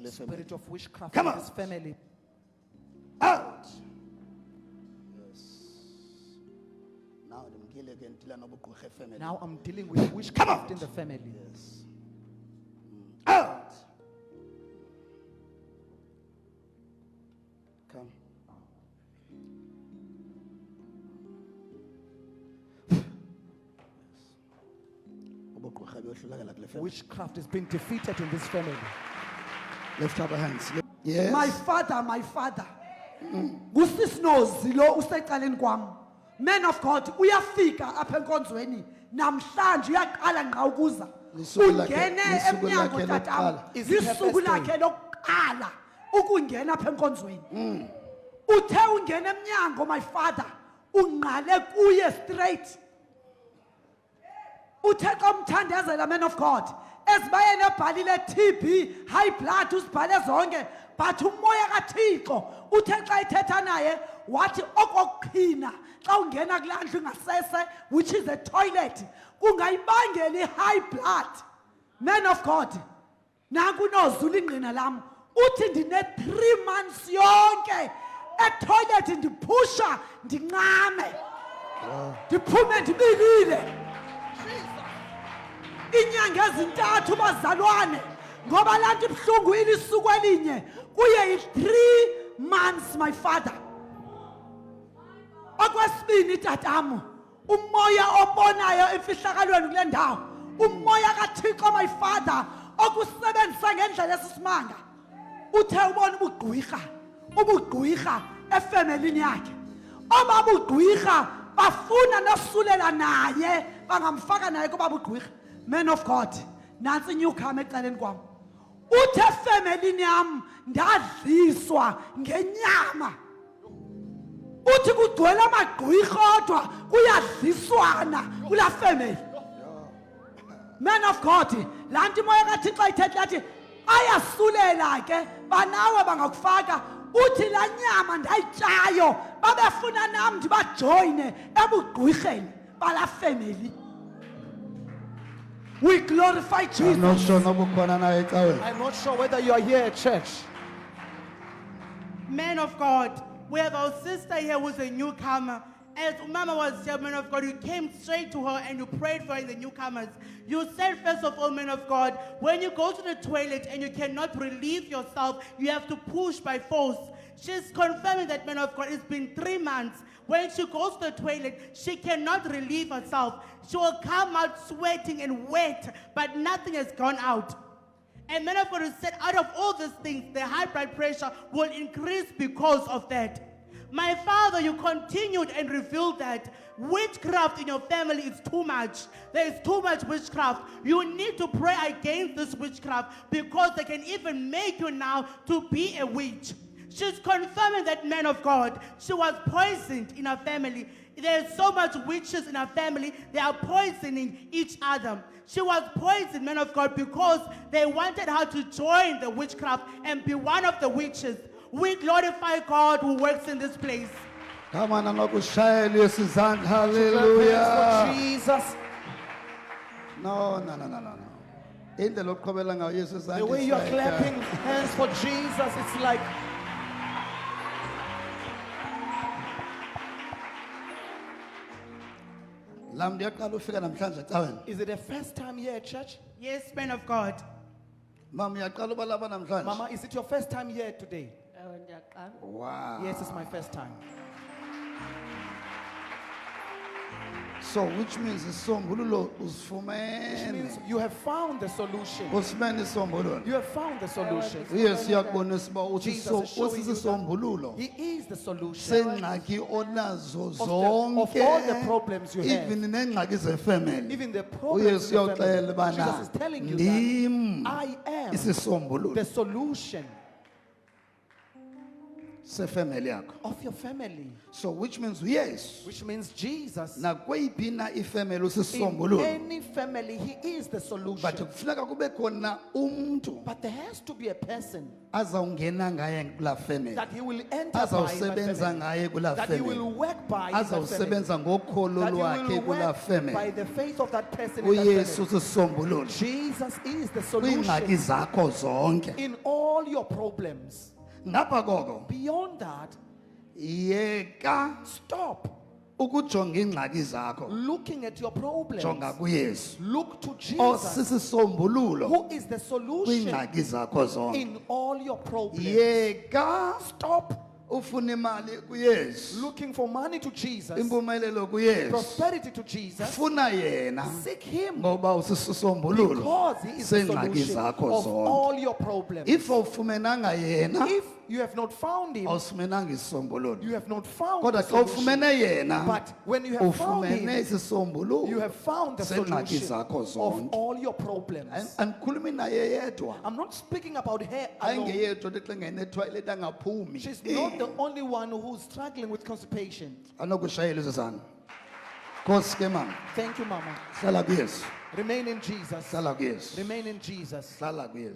Spirit of witchcraft Come in out. this family. Out. Now I'm dealing with witchcraft out. in the family. Out. Come. Witchcraft is being defeated in this family. Lift up your hands. Yes. My father. Gusisinozi lo usecaleni kwami. Man of God, uyafika apha enkonzweni. Namhlanje uyaqala nqa ukuza. Lisuku lakhe- Ungene lisuku emnyango lakhe tatam. lokuqala. Is it her Lisuku first day? lakhe lokuqala ukungena apha enkonzweni. Uthe ungena emnyango my father, ungqale kuye straight. Uthe xa umthandazela man of God. Esibayeni ebhalile TB, high blood usibhale zonke, but umoya kaThixo uthe xa ithetha naye wathi okokuqhina xa ungena kulaa ndlu ngasese which is a toilet kungayibangela i-high blood. Man of God, nanku unozula ingqina lam uthi ndine 3 months yonke etoilet ndiphusha ndincame ndiphume ndibilile inyanga ezintathu bazalwane ngoba laa nto ibuhlungu ilisuku elinye kuye i-3 months my father. Okwesibini tatamu umoya obonayo emfihlakalweni kule ndawo umoya kaThixo my father okusebenzisa ngendlela esisimanga uthe ubona ubugqwirha efemelini yakhe obabugqwirha bafuna nosulela naye bangamfaka naye kuba bugqwirha. Man of God, nansi inyukhama ecaleni kwami uthe efemelini yam ndadliswa ngenyama uthi kugcwele amagqwirha kodwa kuyadliswana kula family. Man of God, laa nto imoya kaThixo ithetha yathi ayasulela ke banawe bangakufaka uthi laa nyama ndayityayo babefuna nam ndibajoyine ebugqwirheni bala family. We glorify I'm Jesus. not sure nobukhona na ecaweni. I'm not sure whether you are here at church. Man of God, we have our sister here who's a newcomer. As Mama was here, man of God, you came straight to her and you prayed for her in the newcomers. You said, first of all, man of God, when you go to the toilet and you cannot relieve yourself, you have to push by force. She's confirming that, man of God, it's been 3 months. When she goes to the toilet, she cannot relieve herself. She will come out sweating and wet, but nothing has gone out. And man of God has said, out of all these things, the high blood pressure will increase because of that. My father, you continued and revealed that witchcraft in your family is too much. There is too much witchcraft. You need to pray against this witchcraft because they can even make you now to be a witch. She's confirming that, man of God, she was poisoned in her family. There's so much witches in her family, they are poisoning each other. She was poisoned, man of God, because they wanted her to join the witchcraft and be one of the witches. We glorify God who works in this place. Come on, anokushayela isizandla. For Hallelujah. Jesus. No. Indlela oqhubela ngayo Yesu izandla. The way you are is like, clapping hands for Jesus, it's like Lam ndiyaqala ufika namhlanje ecaweni. is it the first time here at church? Yes, man of God. Mama uyaqala ubalapha namhlanje. Mama, is it your first time here today? Wow. Yes, it's my first time. So which means isombululo Which usifumene. means you have found the solution. Usifumene isombululo. You have found the solution. Yes, uyakubonisa uba uthi Jesus is showing you usisisombululo. that He is the solution Sengxaki onazo of all the zonke. problems you have. Even nengxaki zefamily. Even the problems uyesu in the uyoxela family. Jesus ubana is telling you ndim that I am isisombululo. the solution. sefamily yakho. of your family, So which means yes, which means Jesus. nakweyiphi na ifamily In usisisombululo. any family, He is the But solution. kufuneka kube khona umuntu But there has to be a person azawungena ngaye kulaa family. that He will enter by that Azawusebenza family, ngaye kulaa that He will family. work by in that family, Azawusebenza ngokholo that He lwakhe will kulaa work family. by the faith of that person in that uyesu family. sisisombululo Jesus is the kwiingxaki solution zakho zonke. in all your problems. Ngapha koko Beyond that, yeka stop ukujonga iingxaki zakho, looking at your problems. jonga kuyesu Look to Jesus, osisisombululo who is the solution kwiingxaki zakho zonke. in all your problems. Yeka Stop ufuna imali kuyesu, looking for money to Jesus, impumelelo kuyesu, prosperity to Jesus. funa yena Seek Him ngoba usisisombululo because He is the seengxaki solution zakho of zonke. all your problems. If awufumenanga yena If you have not found Him, awusifumenanga isisombululo, you have not found kodwa the xa solution. ufumene yena But when you have found ufumene Him, isisombululo you have found the seengxaki solution zakho of zonke. all your problems. Andikhulumi naye yedwa, I'm not speaking about her alone. ayingeyedwa xa ngenetoilet angaphumi. She's not the only one who's struggling with constipation. Anokushayela izizana. Nkosi ke mama, Thank you, Mama. hlala kuyesu, Remain in Jesus. hlala kuyesu, Remain in Jesus. hlala kuyesu.